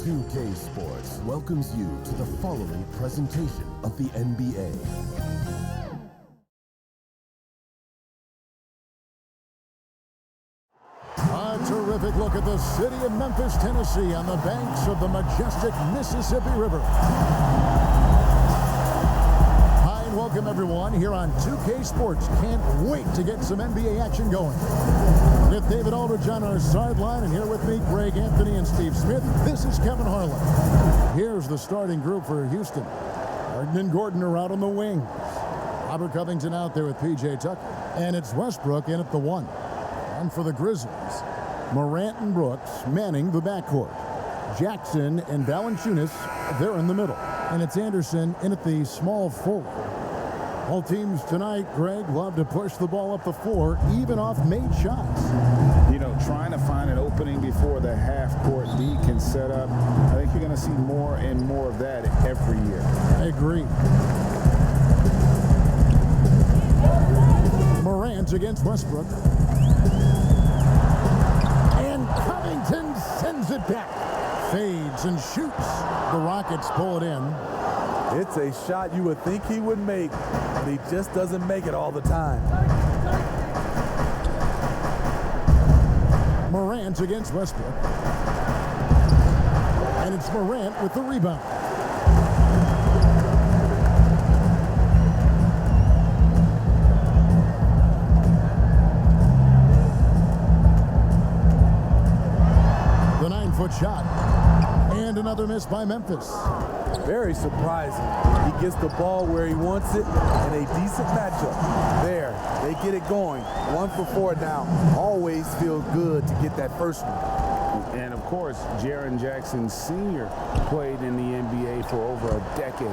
2K Sports welcomes you to the following presentation of the NBA. A terrific look at the city of Memphis, Tennessee on the banks of the majestic Mississippi River. Hi and welcome everyone here on 2K Sports. Can't wait to get some NBA action going. With David Aldridge on our sideline, and here with me, Greg Anthony and Steve Smith, this is Kevin Harlan. Here's the starting group for Houston. Harden and Gordon are out on the wings. Robert Covington out there with P.J. Tucker. And it's Westbrook in at the 1. And for the Grizzlies, Morant and Brooks manning the backcourt. Jackson and Valanciunas, they're in the middle. And it's Anderson in at the small forward. All teams tonight, Greg, love to push the ball up the floor, even off made shots. You know, trying to find an opening before the half-court D can set up. I think you're going to see more and more of that every year. I agree. Morant against Westbrook. And Covington sends it back. Fades and shoots. The Rockets pull it in. It's a shot you would think he would make, but he just doesn't make it all the time. Morant against Westbrook. And it's Morant with the rebound. The 9-foot shot. And another miss by Memphis. Very surprising. He gets the ball where he wants it in a decent matchup. There, they get it going. 1 for 4 now. Always feel good to get that first one. And, of course, Jaren Jackson Sr. played in the NBA for over a decade.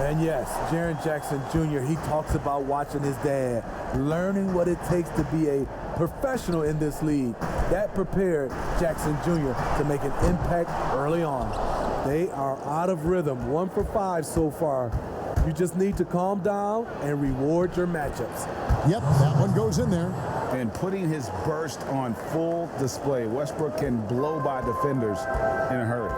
And, yes, Jaren Jackson Jr., he talks about watching his dad, learning what it takes to be a professional in this league. That prepared Jackson Jr. to make an impact early on. They are out of rhythm. 1 for 5 so far. You just need to calm down and reward your matchups. Yep, that one goes in there. And putting his burst on full display. Westbrook can blow by defenders in a hurry.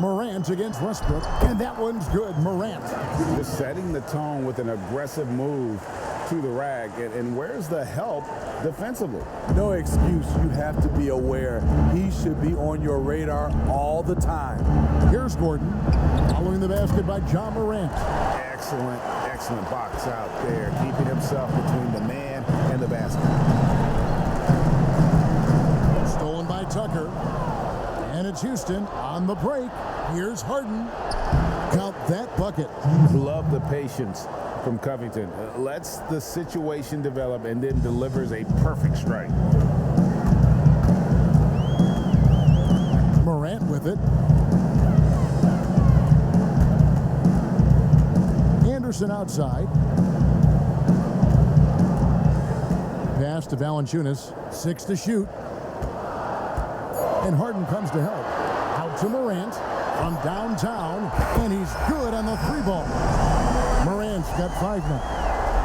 Morant against Westbrook, and that one's good. Morant. Just setting the tone with an aggressive move to the rack. And where's the help defensively? No excuse. You have to be aware. He should be on your radar all the time. Here's Gordon, following the basket by John Morant. Excellent, excellent box out there, keeping himself between the man and the basket. Stolen by Tucker. And it's Houston on the break. Here's Harden. Count that bucket. Love the patience from Covington. Lets the situation develop and then delivers a perfect strike. Morant with it. Anderson outside. Pass to Valanciunas. 6 to shoot. And Harden comes to help. Out to Morant from downtown. And he's good on the 3-ball. Morant's got 5 now.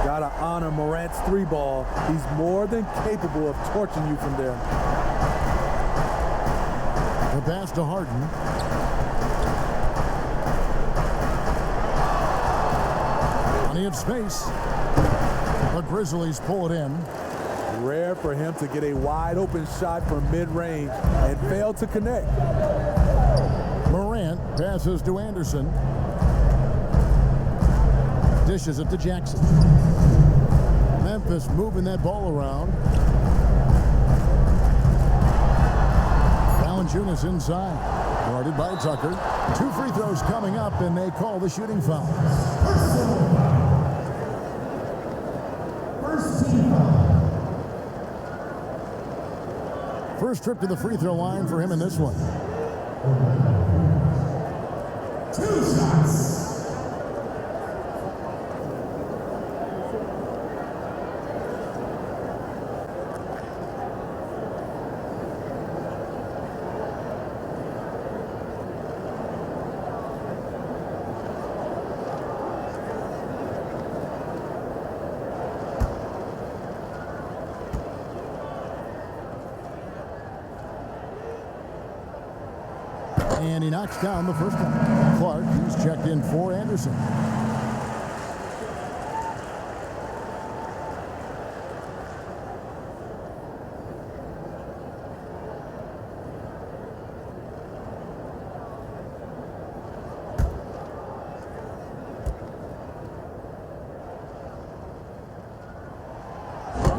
Gotta honor Morant's 3-ball. He's more than capable of torching you from there. The pass to Harden. Plenty of space. The Grizzlies pull it in. Rare for him to get a wide open shot from mid-range and fail to connect. Morant passes to Anderson. Dishes it to Jackson. Memphis moving that ball around. Valanciunas inside. Guarded by Tucker. 2 free throws coming up, and they call the shooting foul. First team foul. First trip to the free throw line for him in this one. 2 shots. And he knocks down the first one. Clark, he's checked in for Anderson.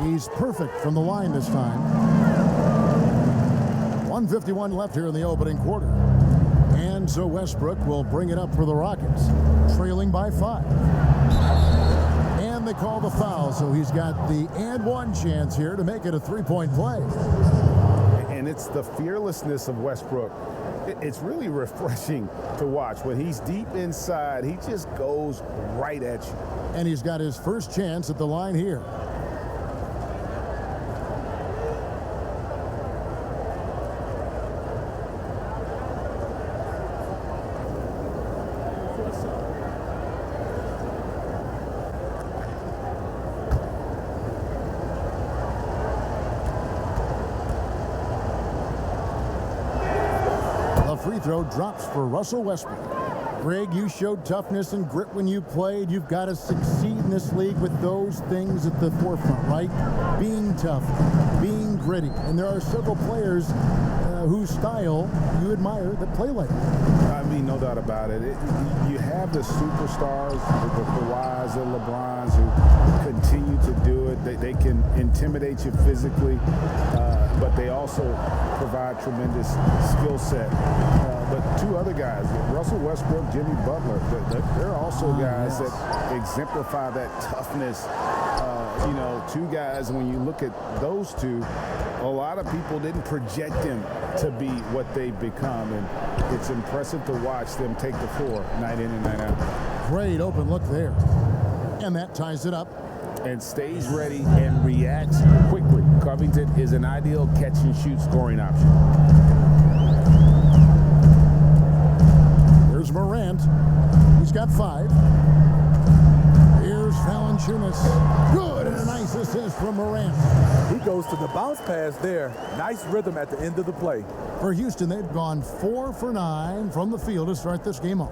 He's perfect from the line this time. 1:51 left here in the opening quarter. And so Westbrook will bring it up for the Rockets, trailing by 5. And they call the foul, so he's got the and one chance here to make it a three-point play. And it's the fearlessness of Westbrook. It's really refreshing to watch. When he's deep inside, he just goes right at you. And he's got his first chance at the line here. Free throw drops for Russell Westbrook. Greg, you showed toughness and grit when you played. You've got to succeed in this league with those things at the forefront, right? Being tough, being gritty. And there are several players whose style you admire that play like that. I mean, no doubt about it. You have the superstars, the Kawhis, the LeBrons, who continue to do it. They can intimidate you physically, but they also provide tremendous skill set. But two other guys, Russell Westbrook, Jimmy Butler, they're also guys that exemplify that toughness. You know, two guys, when you look at those two, a lot of people didn't project them to be what they've become, and it's impressive to watch them take the floor night in and night out. Great open look there. And that ties it up. And stays ready and reacts quickly. Covington is an ideal catch-and-shoot scoring option. Here's Morant. He's got 5. Here's Valanciunas. Good, and a nice assist from Morant. He goes to the bounce pass there. Nice rhythm at the end of the play. For Houston, they've gone 4 for 9 from the field to start this game off.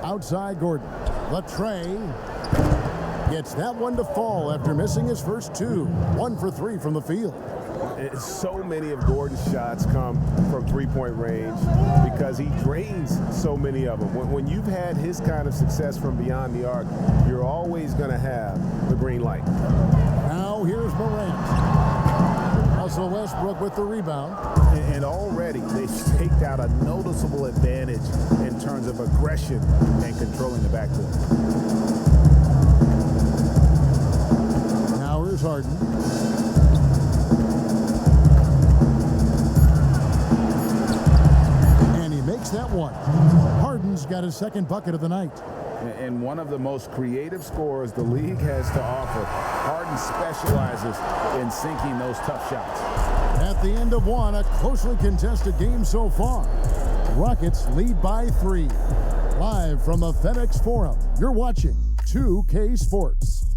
Outside Gordon. Latrey gets that one to fall after missing his first 2. 1 for 3 from the field. So many of Gordon's shots come from three-point range because he drains so many of them. When you've had his kind of success from beyond the arc, you're always going to have the green light. Now here's Morant. Russell Westbrook with the rebound. And already they've staked out a noticeable advantage in terms of aggression and controlling the backcourt. Now here's Harden. And he makes that one. Harden's got his second bucket of the night. And one of the most creative scorers the league has to offer. Harden specializes in sinking those tough shots. At the end of one, a closely contested game so far. Rockets lead by 3. Live from the FedEx Forum, you're watching 2K Sports.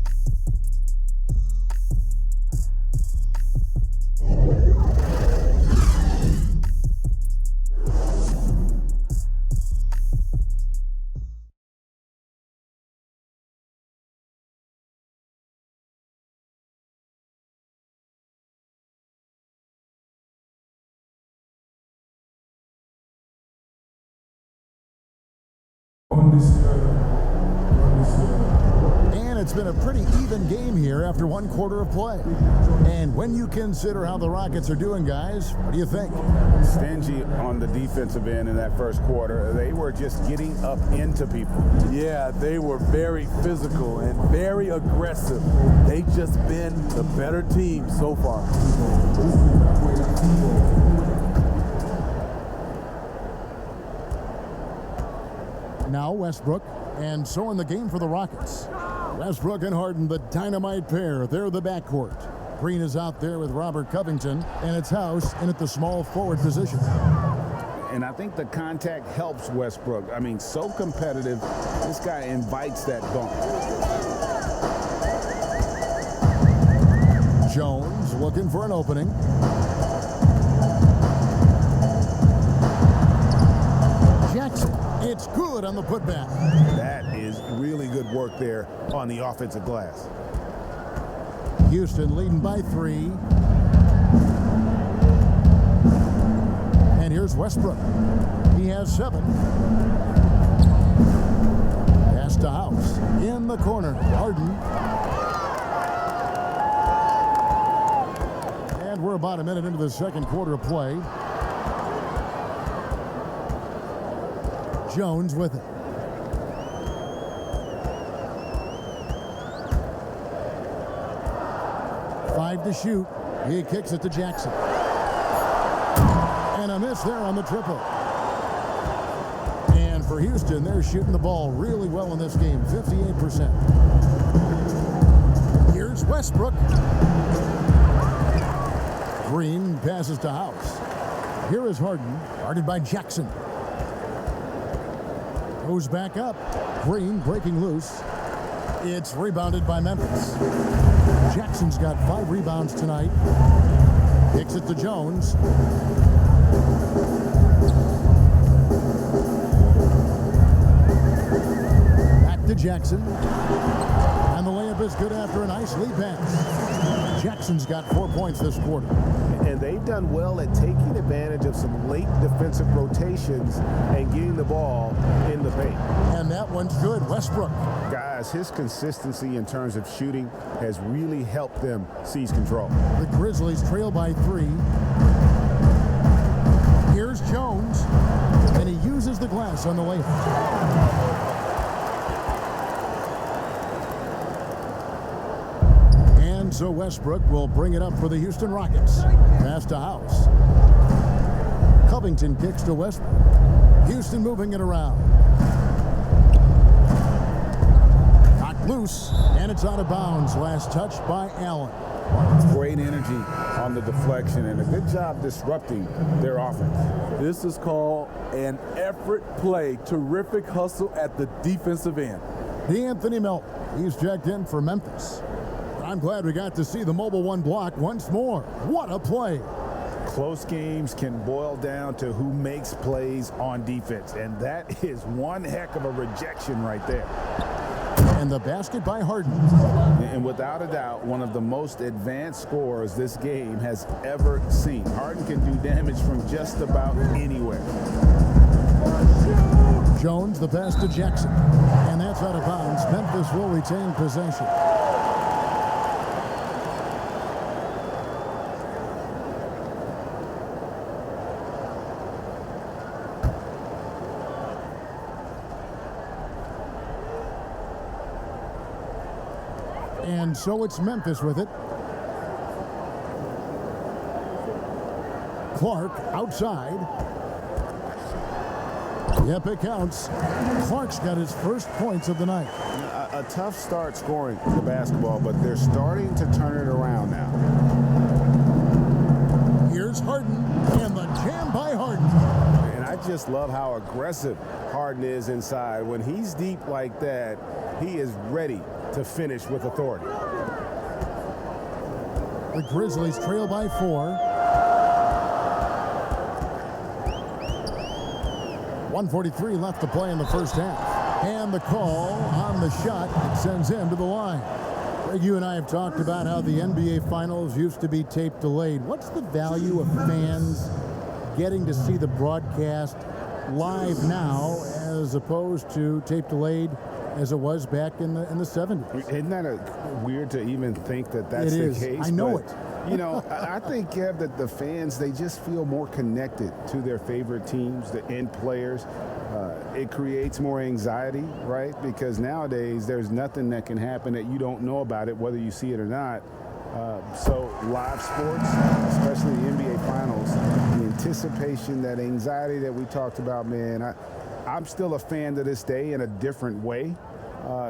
And it's been a pretty even game here after one quarter of play. And when you consider how the Rockets are doing, guys, what do you think? Stingy on the defensive end in that first quarter. They were just getting up into people. Yeah, they were very physical and very aggressive. They've just been the better team so far. Now Westbrook, and so in the game for the Rockets. Westbrook and Harden, the dynamite pair. They're the backcourt. Green is out there with Robert Covington, and it's House in at the small forward position. And I think the contact helps Westbrook. I mean, so competitive. This guy invites that bump. Jones looking for an opening. It's good on the putback. That is really good work there on the offensive glass. Houston leading by 3. And here's Westbrook. He has 7. Pass to House. In the corner. Harden. And we're about a minute into the second quarter of play. Jones with it. Five to shoot. He kicks it to Jackson. And a miss there on the triple. And for Houston, they're shooting the ball really well in this game, 58%. Here's Westbrook. Green passes to House. Here is Harden, guarded by Jackson. Goes back up. Green breaking loose. It's rebounded by Memphis. Jackson's got 5 rebounds tonight. Kicks it to Jones. Back to Jackson. And the layup is good after a nice lead pass. Jackson's got 4 points this quarter. And they've done well at taking advantage of some late defensive rotations and getting the ball in the paint. And that one's good. Westbrook. Guys, his consistency in terms of shooting has really helped them seize control. The Grizzlies trail by 3. Here's Jones. And he uses the glass on the layup. So Westbrook will bring it up for the Houston Rockets. Pass to House. Covington kicks to Westbrook. Houston moving it around. Knocked loose, and it's out of bounds. Last touch by Allen. Great energy on the deflection and a good job disrupting their offense. This is called an effort play. Terrific hustle at the defensive end. D'Anthony Melton. He's checked in for Memphis. I'm glad we got to see the mobile 1 block once more. What a play. Close games can boil down to who makes plays on defense, and that is one heck of a rejection right there. And the basket by Harden. And without a doubt, one of the most advanced scorers this game has ever seen. Harden can do damage from just about anywhere. Jones, the pass to Jackson. And that's out of bounds. Memphis will retain possession. And so it's Memphis with it. Clark outside. Yep, it counts. Clark's got his first points of the night. A tough start scoring the basketball, but they're starting to turn it around now. Here's Harden, and the jam by Harden. And I just love how aggressive Harden is inside. When he's deep like that, he is ready to finish with authority. The Grizzlies trail by 4. 1:43 left to play in the first half. And the call on the shot sends him to the line. Greg, you and I have talked about how the NBA Finals used to be tape delayed. What's the value of fans getting to see the broadcast live now as opposed to tape delayed as it was back in the 70s? Isn't that weird to even think that that's the case? I know it. You know, I think, Kev, that the fans, they just feel more connected to their favorite teams, the end players. It creates more anxiety, right? Because nowadays there's nothing that can happen that you don't know about it, whether you see it or not. So live sports, especially the NBA Finals, the anticipation, that anxiety that we talked about, man, I'm still a fan to this day in a different way.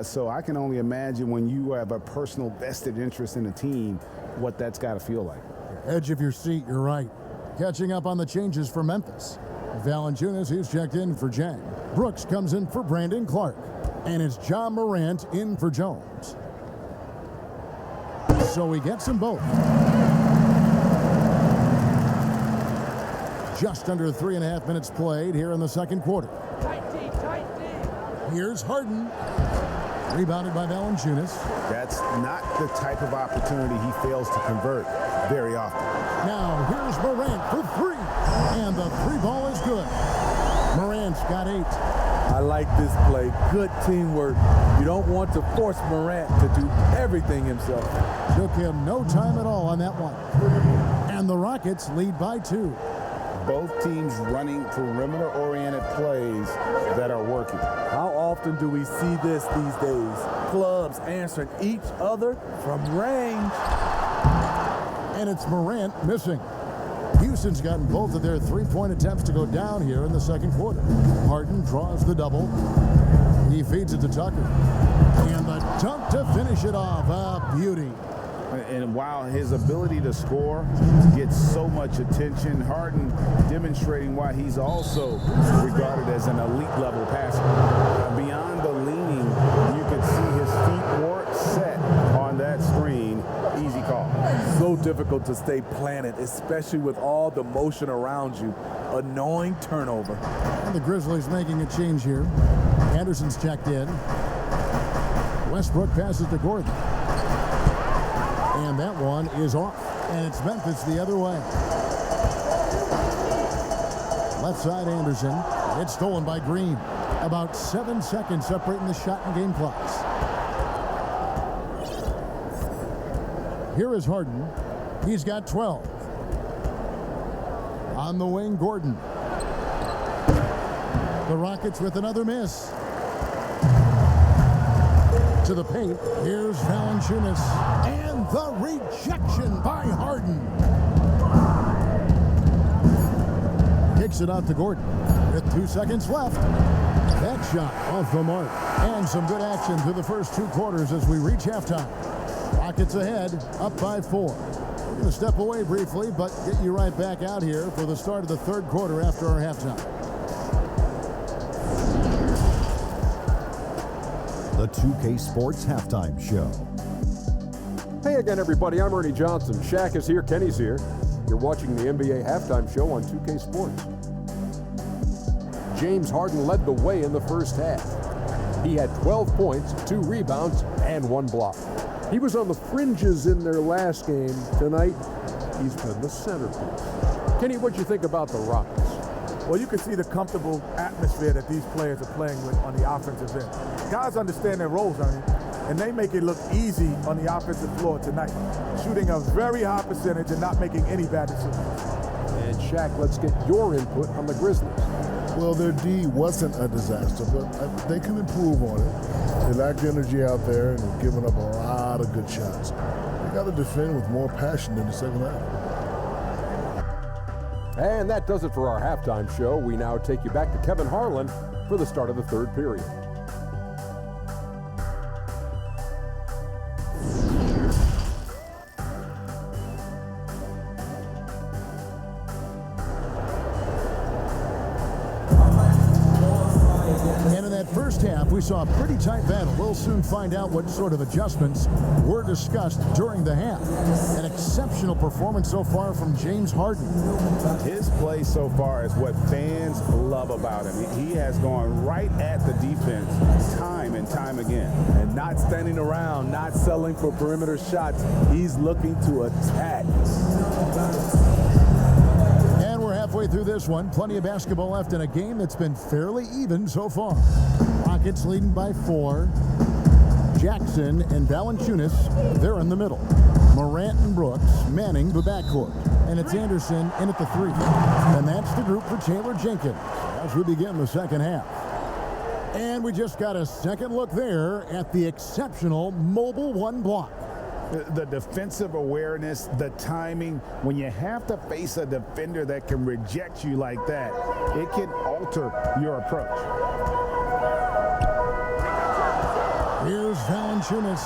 So I can only imagine when you have a personal vested interest in a team, what that's got to feel like. Edge of your seat, you're right. Catching up on the changes for Memphis. Valanciunas, who's checked in for Jang. Brooks comes in for Brandon Clark. And it's John Morant in for Jones. So he gets them both. Just under 3.5 minutes played here in the second quarter. Tight, Here's Harden. Rebounded by Valanciunas. That's not the type of opportunity he fails to convert very often. Now here's Morant for three. And the three ball is good. Morant's got 8. I like this play. Good teamwork. You don't want to force Morant to do everything himself. Took him no time at all on that one. And the Rockets lead by 2. Both teams running perimeter-oriented plays that are working. How often do we see this these days? Clubs answering each other from range. And it's Morant missing. Houston's gotten both of their three-point attempts to go down here in the second quarter. Harden draws the double. He feeds it to Tucker. And the dunk to finish it off. A beauty. And while his ability to score gets so much attention, Harden demonstrating why he's also regarded as an elite level passer. Beyond the leaning, you could see his feet weren't set on that screen. Easy call. So difficult to stay planted, especially with all the motion around you. Annoying turnover. And the Grizzlies making a change here. Anderson's checked in. Westbrook passes to Gordon. And that one is off. And it's Memphis the other way. Left side Anderson. It's stolen by Green. About 7 seconds separating the shot and game clocks. Here is Harden. He's got 12. On the wing, Gordon. The Rockets with another miss. To the paint. Here's Valanciunas. And the rejection by Harden. Kicks it out to Gordon. With 2 seconds left. That shot off the mark. And some good action through the first 2 quarters as we reach halftime. Rockets ahead, up by 4. We're going to step away briefly, but get you right back out here for the start of the third quarter after our halftime. The 2K Sports Halftime Show. Hey again, everybody. I'm Ernie Johnson. Shaq is here. Kenny's here. You're watching the NBA Halftime Show on 2K Sports. James Harden led the way in the first half. He had 12 points, 2 rebounds, and 1 block. He was on the fringes in their last game. Tonight, he's been the centerpiece. Kenny, what'd you think about the Rockets? Well, you can see the comfortable atmosphere that these players are playing with on the offensive end. Guys understand their roles, Ernie, and they make it look easy on the offensive floor tonight, shooting a very high percentage and not making any bad decisions. And Shaq, let's get your input on the Grizzlies. Well, their D wasn't a disaster, but they can improve on it. They lacked energy out there and have given up a lot of good shots. They got to defend with more passion in the second half. And that does it for our halftime show. We now take you back to Kevin Harlan for the start of the third period. And in that first half, we saw a pretty tight battle. We'll soon find out what sort of adjustments were discussed during the half. An exceptional performance so far from James Harden. His play so far is what fans love about him. He has gone right at the defense time and time again. And not standing around, not settling for perimeter shots. He's looking to attack. And we're halfway through this one. Plenty of basketball left in a game that's been fairly even so far. Rockets leading by 4. Jackson and Valanciunas, they're in the middle. Morant and Brooks manning the backcourt. And it's Anderson in at the 3. And that's the group for Taylor Jenkins as we begin the second half. And we just got a second look there at the exceptional mobile 1 block. The defensive awareness, the timing, when you have to face a defender that can reject you like that, it can alter your approach. Here's Valanciunas.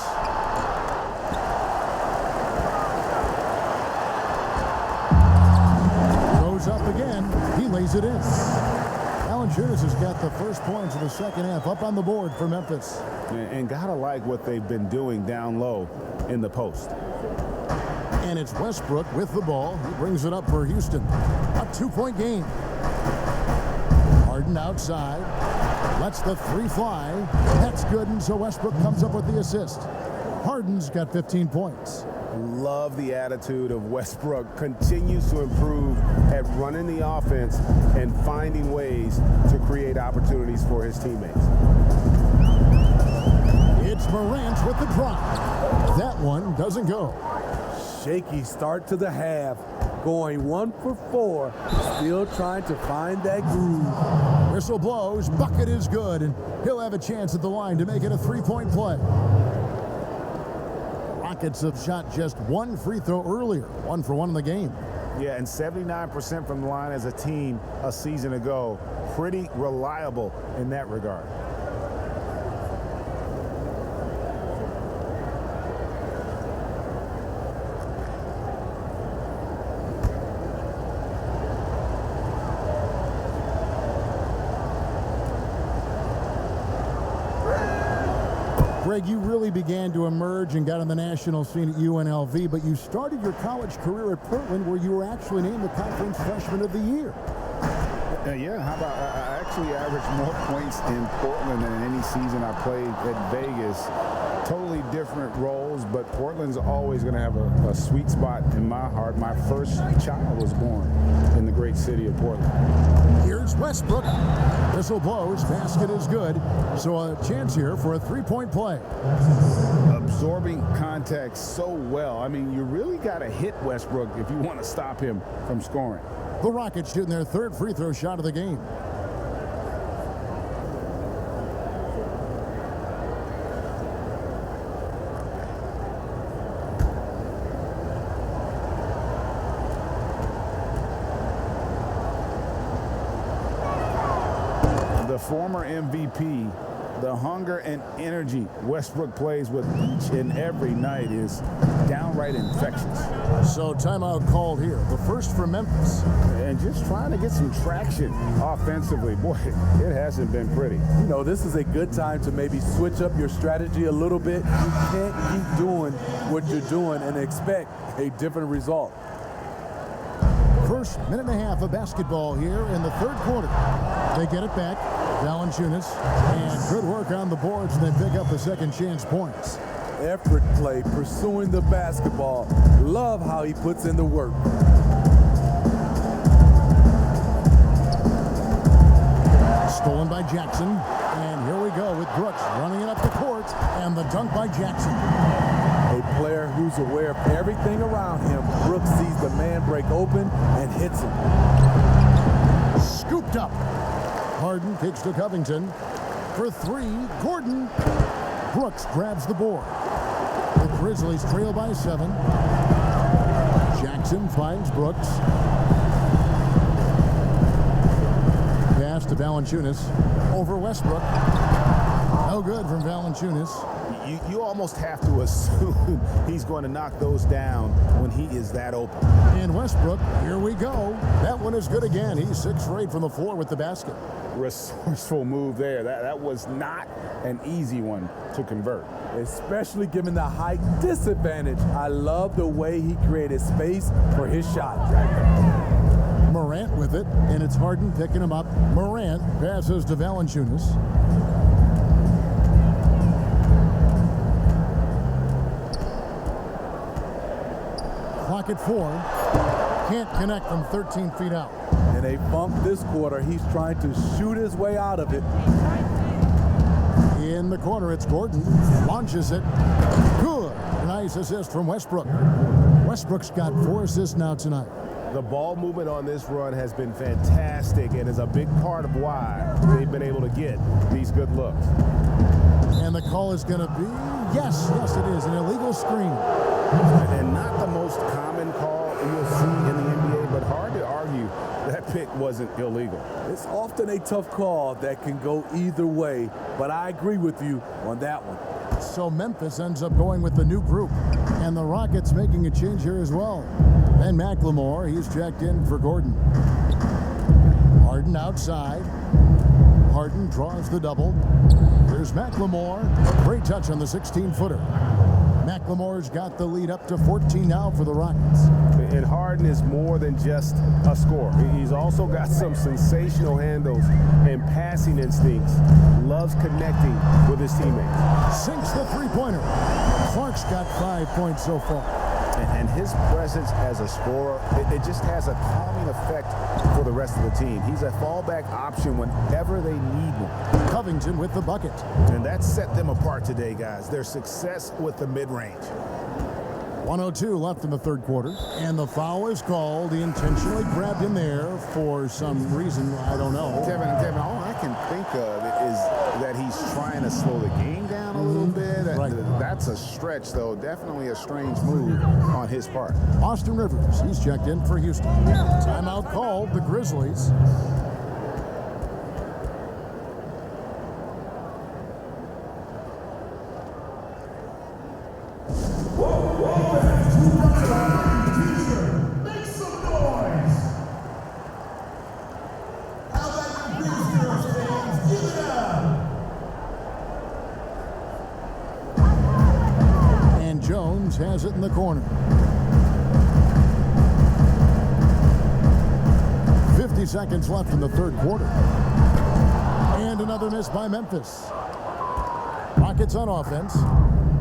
Goes up again. He lays it in. Valanciunas has got the first points of the second half up on the board for Memphis. And gotta like what they've been doing down low in the post. And it's Westbrook with the ball. He brings it up for Houston. A 2-point game. Harden outside. Lets the three fly. That's good, and so Westbrook comes up with the assist. Harden's got 15 points. Love the attitude of Westbrook. Continues to improve at running the offense and finding ways to create opportunities for his teammates. It's Morant with the drop. That one doesn't go. Shaky start to the half. Going 1 for 4. Still trying to find that groove. Whistle blows. Bucket is good, and he'll have a chance at the line to make it a three-point play. Rockets have shot just one free throw earlier. 1 for 1 in the game. Yeah, and 79% from the line as a team a season ago. Pretty reliable in that regard. Greg, you really began to emerge and got on the national scene at UNLV, but you started your college career at Portland, where you were actually named the Conference Freshman of the Year. Yeah, how about I actually averaged more points in Portland than in any season I played at Vegas. Totally different roles, but Portland's always going to have a sweet spot in my heart. My first child was born in the great city of Portland. Here's Westbrook. Whistle blows. Basket is good. So a chance here for a three-point play. Absorbing contact so well. I mean, you really got to hit Westbrook if you want to stop him from scoring. The Rockets shooting their third free throw shot of the game. The former MVP, the hunger and energy Westbrook plays with each and every night is downright infectious. So timeout called here. The first for Memphis. And just trying to get some traction offensively. Boy, it hasn't been pretty. You know, this is a good time to maybe switch up your strategy a little bit. You can't keep doing what you're doing and expect a different result. First minute and a half of basketball here in the third quarter. They get it back. Valanciunas, and good work on the boards, and they pick up the second chance points. Effort play, pursuing the basketball. Love how he puts in the work. Stolen by Jackson, and here we go with Brooks running it up the court, and the dunk by Jackson. A player who's aware of everything around him. Brooks sees the man break open and hits him. Scooped up. Harden kicks to Covington. For three, Gordon. Brooks grabs the board. The Grizzlies trail by 7. Jackson finds Brooks. Pass to Valanciunas. Over Westbrook. No good from Valanciunas. You almost have to assume he's going to knock those down when he is that open. And Westbrook, here we go. That one is good again. He's 6 for 8 from the floor with the basket. Resourceful move there. That was not an easy one to convert. Especially given the height disadvantage. I love the way he created space for his shot. Morant with it, and it's Harden picking him up. Morant passes to Valanciunas. Clock at 4. Can't connect from 13 feet out. And they bump this quarter. He's trying to shoot his way out of it. In the corner, it's Gordon. Launches it. Good. Nice assist from Westbrook. Westbrook's got 4 assists now tonight. The ball movement on this run has been fantastic and is a big part of why they've been able to get these good looks. And the call is going to be, yes, it is, an illegal screen. And not the most common call you'll see in the NBA, but hard to argue that pick wasn't illegal. It's often a tough call that can go either way, but I agree with you on that one. So Memphis ends up going with the new group, and the Rockets making a change here as well. Ben McLemore, he's checked in for Gordon. Harden outside. Harden draws the double. Here's McLemore. Great touch on the 16-footer. McLemore's got the lead up to 14 now for the Rockets. And Harden is more than just a scorer. He's also got some sensational handles and passing instincts. Loves connecting with his teammates. Sinks the three-pointer. Clark's got 5 points so far. And his presence as a scorer, it just has a calming effect for the rest of the team. He's a fallback option whenever they need one. Covington with the bucket. And that set them apart today, guys. Their success with the mid-range. 1:02 left in the third quarter, and the foul is called. He intentionally grabbed him there for some reason, I don't know. Kevin, all I can think of is that he's trying to slow the game down a little bit. Right. That's a stretch, though. Definitely a strange move on his part. Austin Rivers, he's checked in for Houston. Timeout called, the Grizzlies. Has it in the corner. 50 seconds left in the third quarter. And another miss by Memphis. Rockets on offense.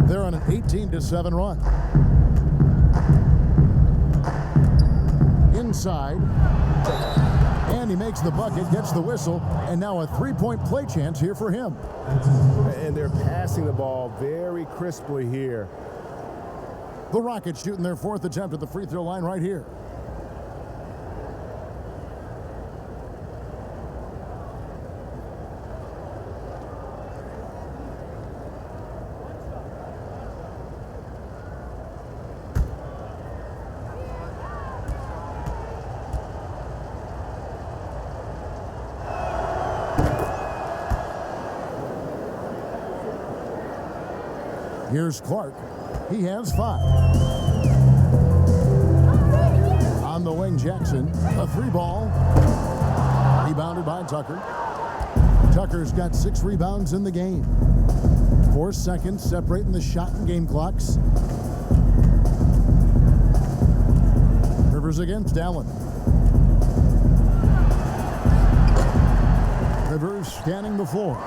They're on an 18-7 run. Inside. And he makes the bucket, gets the whistle, and now a three-point play chance here for him. And they're passing the ball very crisply here. The Rockets shooting their fourth attempt at the free throw line right here. Here's Clark. He has 5. On the wing, Jackson. A 3-ball. Rebounded by Tucker. Tucker's got 6 rebounds in the game. 4 seconds separating the shot and game clocks. Rivers against Allen. Rivers scanning the floor.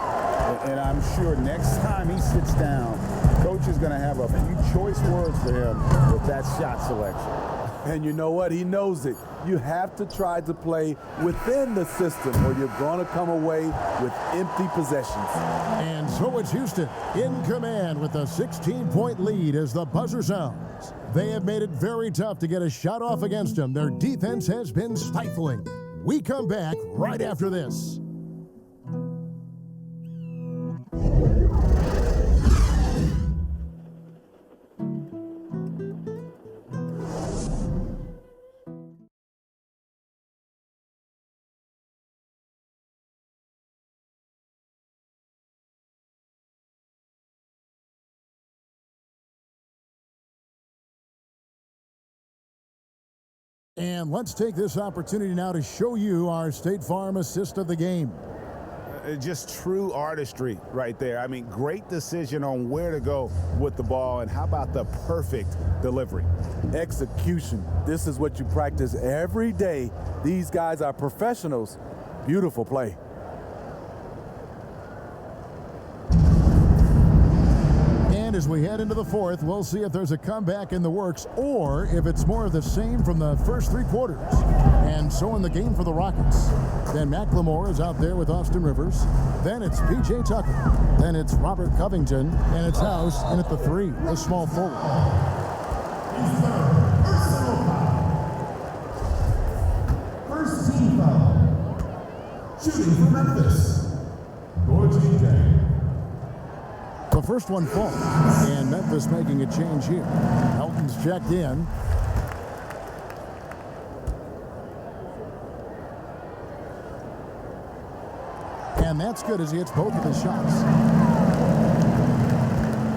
And I'm sure next time he sits down, Coach is going to have a few choice words for him with that shot selection. And you know what? He knows it. You have to try to play within the system or you're going to come away with empty possessions. And so it's Houston in command with a 16-point lead as the buzzer sounds. They have made it very tough to get a shot off against them. Their defense has been stifling. We come back right after this. And let's take this opportunity now to show you our State Farm assist of the game. Just true artistry right there. I mean, great decision on where to go with the ball, and how about the perfect delivery? Execution. This is what you practice every day. These guys are professionals. Beautiful play. And as we head into the fourth, we'll see if there's a comeback in the works or if it's more of the same from the first 3 quarters. And so in the game for the Rockets. Then McLemore is out there with Austin Rivers. Then it's P.J. Tucker. Then it's Robert Covington. And it's House in at the 3, the small forward. First team foul. Shooting for Memphis. 14 Day. The first one falls, and Memphis making a change here. Elton's checked in. And that's good as he hits both of his shots.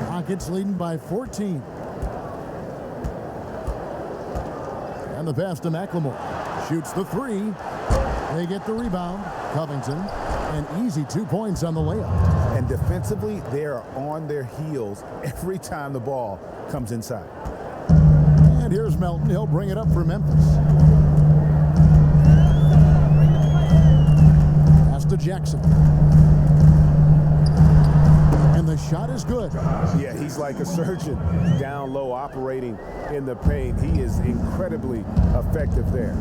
Rockets leading by 14. And the pass to McLemore. Shoots the 3. They get the rebound. Covington. An easy 2 points on the layup. And defensively, they are on their heels every time the ball comes inside. And here's Melton. He'll bring it up for Memphis. Pass to Jackson. And the shot is good. Yeah, he's like a surgeon down low operating in the paint. He is incredibly effective there.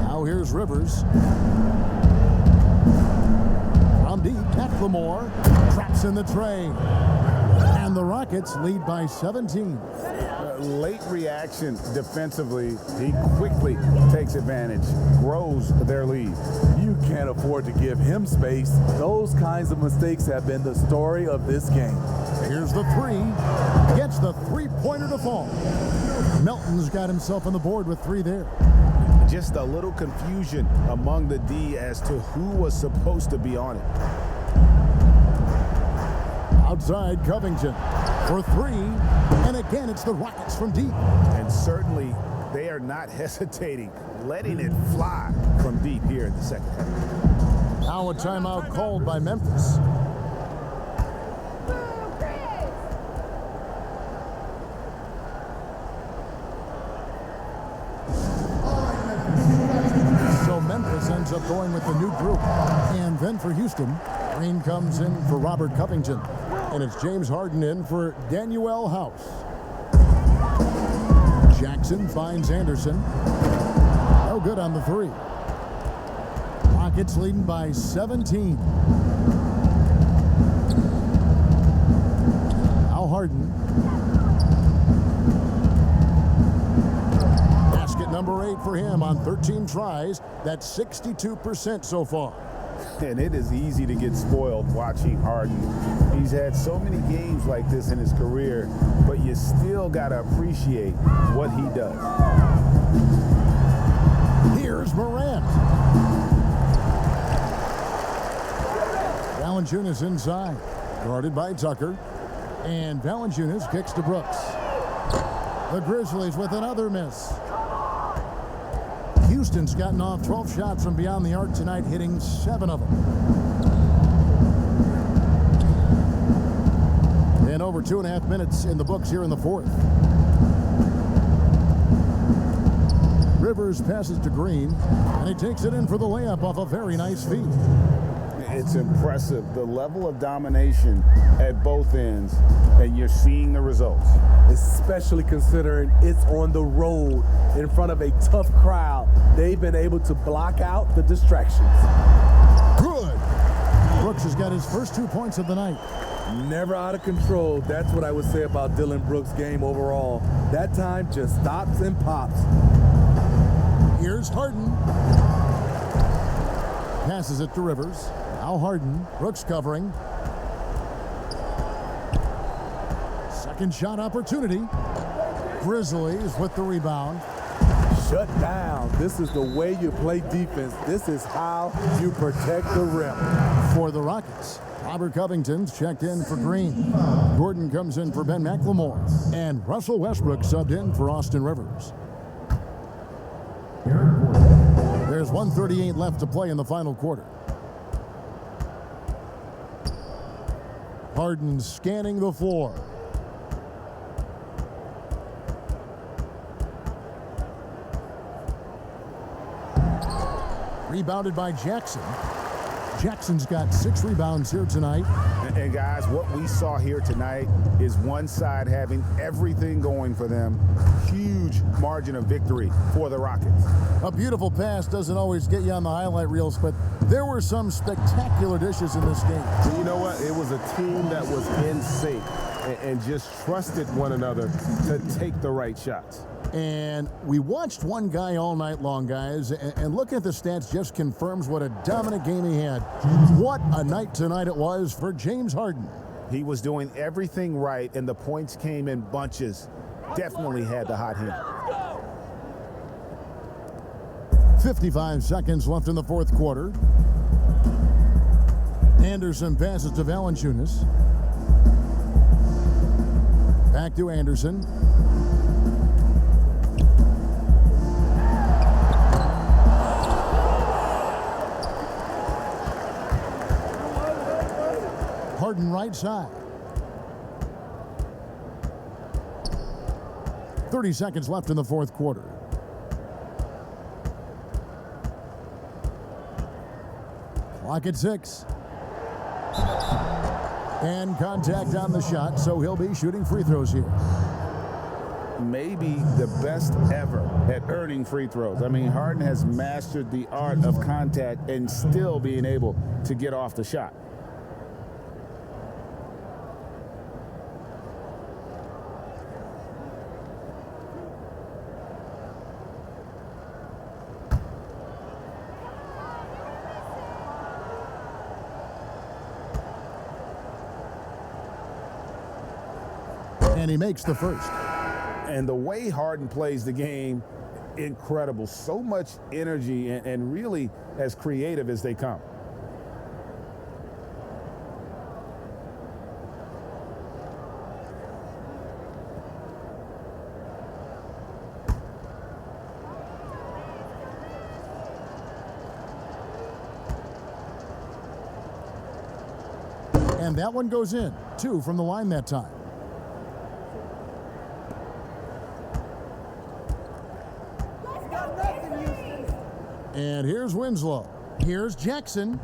Now here's Rivers. From deep, McLemore traps in the tray. And the Rockets lead by 17. Late reaction defensively. He quickly takes advantage, grows their lead. You can't afford to give him space. Those kinds of mistakes have been the story of this game. Here's the three. Gets the three-pointer to fall. Melton's got himself on the board with 3 there. Just a little confusion among the D as to who was supposed to be on it. Outside Covington for 3. And again, it's the Rockets from deep. And certainly, they are not hesitating, letting it fly from deep here in the second half. Now a timeout called by Memphis. So Memphis ends up going with the new group. And then for Houston, Green comes in for Robert Covington. And it's James Harden in for Danuel House. Jackson finds Anderson. No good on the 3. Rockets leading by 17. Now Harden. Basket number 8 for him on 13 tries. That's 62% so far. And it is easy to get spoiled watching Harden. He's had so many games like this in his career, but you still got to appreciate what he does. Here's Morant. Valanciunas inside, guarded by Tucker. And Valanciunas kicks to Brooks. The Grizzlies with another miss. Houston's gotten off 12 shots from beyond the arc tonight, hitting 7 of them. And over 2.5 minutes in the books here in the 4th. Rivers passes to Green, and he takes it in for the layup off a very nice feed. It's impressive, the level of domination at both ends, and you're seeing the results. Especially considering it's on the road in front of a tough crowd. They've been able to block out the distractions. Good. Brooks has got his first 2 points of the night. Never out of control. That's what I would say about Dillon Brooks' game overall. That time just stops and pops. Here's Harden. Passes it to Rivers. Now Harden. Brooks covering. Second shot opportunity. Grizzlies with the rebound. Shut down. This is the way you play defense. This is how you protect the rim. For the Rockets, Robert Covington's checked in for Green. Gordon comes in for Ben McLemore. And Russell Westbrook subbed in for Austin Rivers. There's 1:38 left to play in the final quarter. Harden scanning the floor. Rebounded by Jackson. Jackson's got 6 rebounds here tonight. And guys, what we saw here tonight is one side having everything going for them. Huge margin of victory for the Rockets. A beautiful pass doesn't always get you on the highlight reels, but there were some spectacular dishes in this game. You know what? It was a team that was in sync and just trusted one another to take the right shots. And we watched one guy all night long, guys, and looking at the stats just confirms what a dominant game he had. What a night tonight it was for James Harden. He was doing everything right, and the points came in bunches. Definitely had the hot hand. 55 seconds left in the 4th quarter. Anderson passes to Valanciunas. Back to Anderson. Harden right side. 30 seconds left in the fourth quarter. Clock at 6. And contact on the shot, so he'll be shooting free throws here. Maybe the best ever at earning free throws. I mean, Harden has mastered the art of contact and still being able to get off the shot. And he makes the first. And the way Harden plays the game, incredible. So much energy and really as creative as they come. And that one goes in. 2 from the line that time. And here's Winslow. Here's Jackson.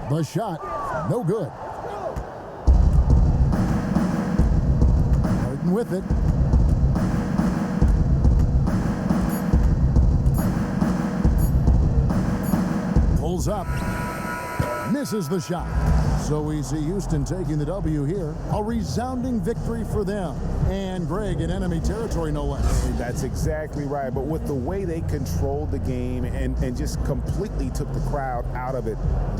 The shot, no good. Harden with it. Pulls up. Misses the shot. So we see Houston taking the W here. A resounding victory for them. And Greg in enemy territory, no less. That's exactly right. But with the way they controlled the game and just completely took the crowd out of it,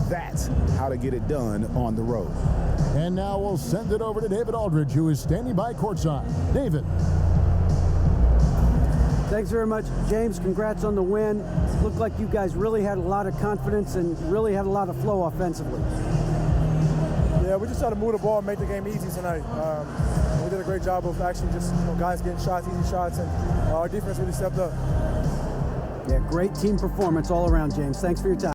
that's how to get it done on the road. And now we'll send it over to David Aldridge, who is standing by courtside. David. Thanks very much, James. Congrats on the win. Looked like you guys really had a lot of confidence and really had a lot of flow offensively. Yeah, we just tried to move the ball and make the game easy tonight. We did a great job of actually just guys getting shots, easy shots, and our defense really stepped up. Yeah, great team performance all around, James. Thanks for your time.